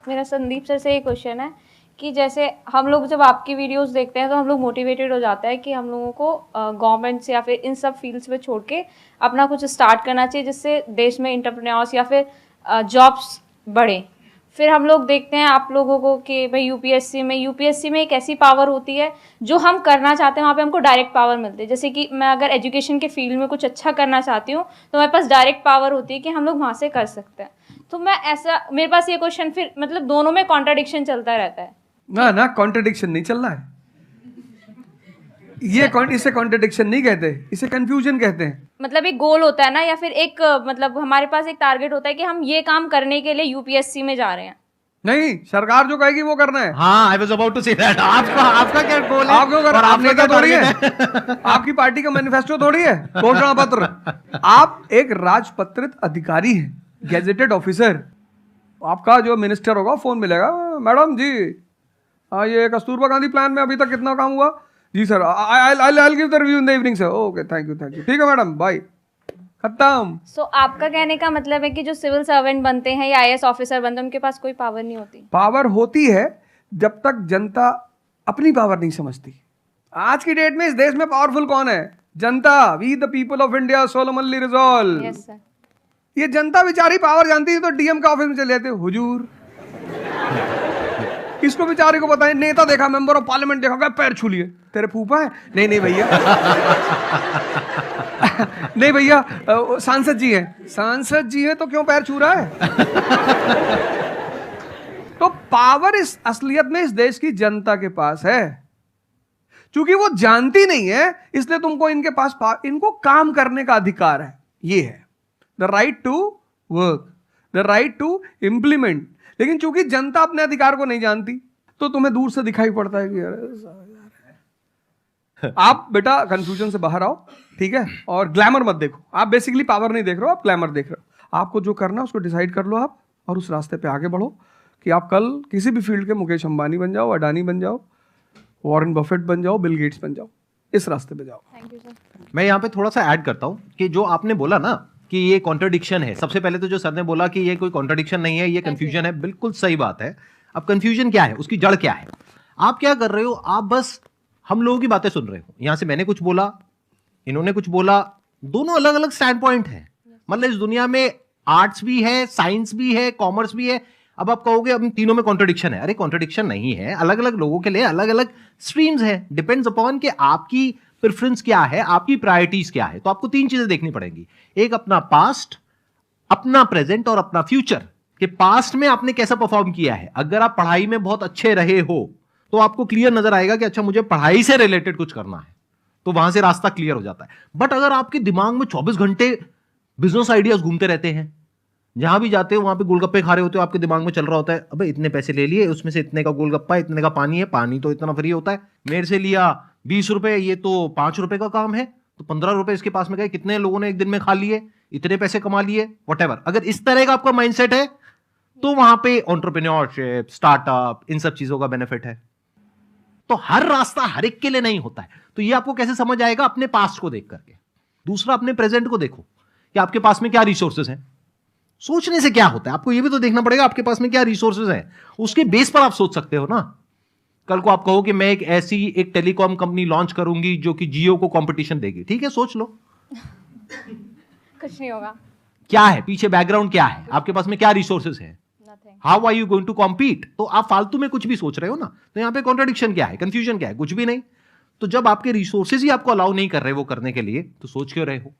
मेरा संदीप सर से ये क्वेश्चन है कि जैसे हम लोग जब आपकी वीडियोस देखते हैं तो हम लोग मोटिवेटेड हो जाता है कि हम लोगों को गवर्नमेंट से या फिर इन सब फील्ड्स में छोड़ के अपना कुछ स्टार्ट करना चाहिए जिससे देश में एंटरप्रेन्योर्स या फिर जॉब्स बढ़े। फिर हम लोग देखते हैं आप लोगों को कि भाई यूपीएससी में एक ऐसी पावर होती है जो हम करना चाहते हैं वहाँ पे हमको डायरेक्ट पावर मिलती है। जैसे कि मैं अगर एजुकेशन के फील्ड में कुछ अच्छा करना चाहती हूँ तो मेरे पास डायरेक्ट पावर होती है कि हम लोग वहाँ से कर सकते हैं। तो मैं ऐसा मेरे पास ये क्वेश्चन फिर मतलब दोनों में कॉन्ट्राडिक्शन चलता रहता है। ना कॉन्ट्रडिक्शन नहीं चल रहा है ये इसे कॉन्ट्रडिक्शन नहीं कहते, इसे कंफ्यूजन कहते हैं। मतलब एक गोल होता है ना या फिर एक मतलब हमारे पास एक टारगेट होता है कि हम ये काम करने के लिए यूपीएससी में जा रहे हैं। नहीं, सरकार जो कहेगी वो करना है। हाँ, I was about to say that. आपका क्या गोल है? आप क्यों कर रहे? आप नेता थोड़ी है, आपकी पार्टी का मैनिफेस्टो थोड़ी है, घोषणा पत्र। आप एक राजपत्रित अधिकारी हैं, गैजेटेड ऑफिसर। आपका जो मिनिस्टर होगा फोन मिलेगा, मैडम जी ये कस्तूरबा गांधी प्लान में अभी तक कितना काम हुआ? जी sir, I give the review in the evening sir. Okay, thank you. ठीक है मैडम, बाय, खत्म। सो आपका कहने का मतलब है कि जो सिविल सर्वेंट बनते हैं या आईएएस ऑफिसर बनते हैं उनके पास कोई पावर नहीं होती? पावर होती है जब तक जनता अपनी पावर नहीं समझती। आज की डेट में इस देश में पावरफुल कौन है? जनता। We the people of India solemnly resolve. Yes sir. ये जनता बेचारी पावर जानती है तो डीएम का ऑफिस में चले जाते, हुजूर इसको बेचारे को बताएं, नेता देखा, मेंबर ऑफ पार्लियामेंट देखा, क्या पैर छू लिए, तेरे फूफा है? नहीं भैया नहीं भैया, सांसद जी हैं। सांसद जी हैं तो क्यों पैर छू रहा है? तो पावर इस असलियत में इस देश की जनता के पास है। क्योंकि वो जानती नहीं है इसलिए तुमको इनके पास इनको काम करने का अधिकार है। ये है the right to work, the right to implement. लेकिन चूंकि जनता अपने अधिकार को नहीं जानती तो तुम्हें दूर से दिखाई पड़ता है कि यार आप बेटा कंफ्यूजन से बाहर आओ, ठीक है? और ग्लैमर मत देखो। आप बेसिकली पावर नहीं देख रहे हो, आप ग्लैमर देख रहे हो। आपको जो करना है उसको डिसाइड कर लो आप, और उस रास्ते पे आगे बढ़ो कि आप कल किसी भी फील्ड के मुकेश अंबानी बन जाओ, अडानी बन जाओ, वॉरेन बफेट बन जाओ, बिल गेट्स बन जाओ। इस रास्ते पे जाओ। Thank you sir. मैं यहाँ पे थोड़ा सा ऐड करता हूँ कि जो आपने बोला ना कि ये कॉन्ट्रडिक्शन है, सबसे पहले तो जो सर ने बोला कि ये कोई कॉन्ट्रडिक्शन नहीं है, ये कंफ्यूजन है, बिल्कुल सही बात है। अब कंफ्यूजन क्या है, उसकी जड़ क्या है? आप क्या कर रहे हो? आप बस हम लोगों की बातें सुन रहे हो। यहां से मैंने कुछ बोला, इन्होंने कुछ बोला, दोनों अलग अलग स्टैंड पॉइंट है। मतलब इस दुनिया में आर्ट्स भी है, साइंस भी है, कॉमर्स भी है। अब आप कहोगे अब तीनों में कॉन्ट्रडिक्शन है। अरे कॉन्ट्रडिक्शन नहीं है, अलग अलग लोगों के लिए अलग अलग स्ट्रीम्स है। डिपेंड्स अपॉन कि आपकी प्रेफरेंस क्या है, आपकी प्रायोरिटीज क्या है। तो आपको तीन चीजें देखनी पड़ेंगी, एक अपना पास्ट, अपना प्रेजेंट और अपना फ्यूचर। कि पास्ट में आपने कैसा परफॉर्म किया है। अगर आप पढ़ाई में बहुत अच्छे रहे हो तो आपको क्लियर नजर आएगा कि अच्छा मुझे पढ़ाई से रिलेटेड कुछ करना है, तो वहां से रास्ता क्लियर हो जाता है। बट अगर आपके दिमाग में 24 घंटे बिजनेस आइडियाज घूमते रहते हैं, जहां भी जाते हो वहां पे गोलगप्पे खा रहे होते हो, आपके दिमाग में चल रहा होता है अबे इतने पैसे ले लिए, उसमें से इतने का गोलगप्पा, इतने का पानी है, पानी तो इतना फ्री होता है, मेरे से लिया 20 रुपए, ये तो 5 रुपए का काम है, तो 15 रुपए इसके पास में गए, कितने लोगों ने एक दिन में खा लिए, इतने पैसे कमा लिए, व्हाटएवर। अगर इस तरह का आपका माइंडसेट है तो वहां पे एंटरप्रेन्योरशिप, स्टार्टअप, इन सब चीजों का बेनिफिट है। तो हर रास्ता हर एक के लिए नहीं होता है। तो ये आपको कैसे समझ आएगा? अपने पास्ट को देख करके। दूसरा, अपने प्रेजेंट को देखो कि आपके पास में क्या रिसोर्सेज हैं। सोचने से क्या होता है, आपको ये भी तो देखना पड़ेगा आपके पास में क्या रिसोर्सेज हैं। उसके बेस पर आप सोच सकते हो ना। कल को आप कहो कि मैं एक टेलीकॉम कंपनी लॉन्च करूंगी जो कि जियो को कंपटीशन देगी, ठीक है, सोच लो। कुछ नहीं होगा। क्या है पीछे, बैकग्राउंड क्या है, आपके पास में क्या रिसोर्सेज है, how are you going to compete. तो आप फालतू में कुछ भी सोच रहे हो ना। तो यहां पे कॉन्ट्रडिक्शन क्या है, कंफ्यूजन क्या है? कुछ भी नहीं। तो जब आपके रिसोर्सेज ही आपको अलाउ नहीं कर रहे वो करने के लिए, तो सोच क्यों रहे हो?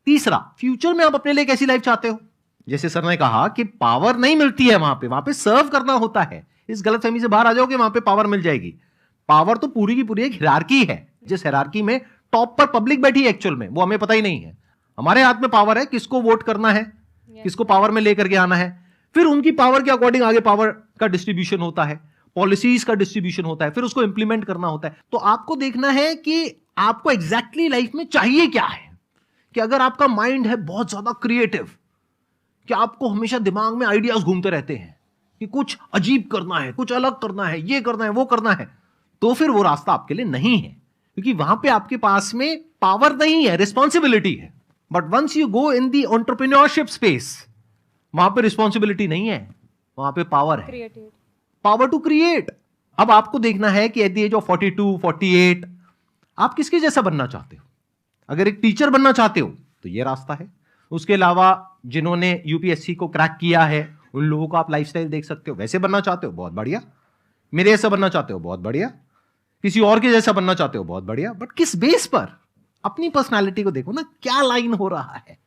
तीसरा, फ्यूचर में आप अपने लिए कैसी लाइफ चाहते हो। जैसे सर ने कहा कि पावर नहीं मिलती है वहां पे सर्व करना होता है। इस गलतफहमी से बाहर आ जाओ कि वहां पे पावर मिल जाएगी। पावर तो पूरी की पूरी एक हिरार्की है, जिस हिरार्की में टॉप पर पब्लिक बैठी है एक्चुअल में, वो हमें पता ही नहीं है। हमारे हाथ में पावर है, किसको वोट करना है, किसको पावर में लेकर के आना है। फिर उनकी पावर के अकॉर्डिंग आगे पावर का डिस्ट्रीब्यूशन होता है, पॉलिसीज का डिस्ट्रीब्यूशन होता है, फिर उसको इंप्लीमेंट करना होता है। तो आपको देखना है कि आपको एग्जैक्टली लाइफ में चाहिए क्या है। कि अगर आपका माइंड है बहुत ज्यादा क्रिएटिव, कि आपको हमेशा दिमाग में आइडियाज घूमते रहते हैं कि कुछ अजीब करना है, कुछ अलग करना है, ये करना है, वो करना है, तो फिर वो रास्ता आपके लिए नहीं है। क्योंकि वहां पे आपके पास में पावर नहीं है, रिस्पॉन्सिबिलिटी है। But once you go in the entrepreneurship space, वहां पे रिस्पॉन्सिबिलिटी नहीं है, वहां पे पावर है, क्रिएटिव। Power to create. अब आपको देखना है कि एट द एज ऑफ 42, 48 आप किसके जैसा बनना चाहते हो। अगर एक टीचर बनना चाहते हो तो ये रास्ता है। उसके अलावा जिन्होंने यूपीएससी को क्रैक किया है उन लोगों को आप लाइफस्टाइल देख सकते हो। वैसे बनना चाहते हो, बहुत बढ़िया। मेरे जैसा बनना चाहते हो, बहुत बढ़िया। किसी और के जैसा बनना चाहते हो, बहुत बढ़िया। बट किस बेस पर? अपनी पर्सनालिटी को देखो ना, क्या लाइन हो रहा है।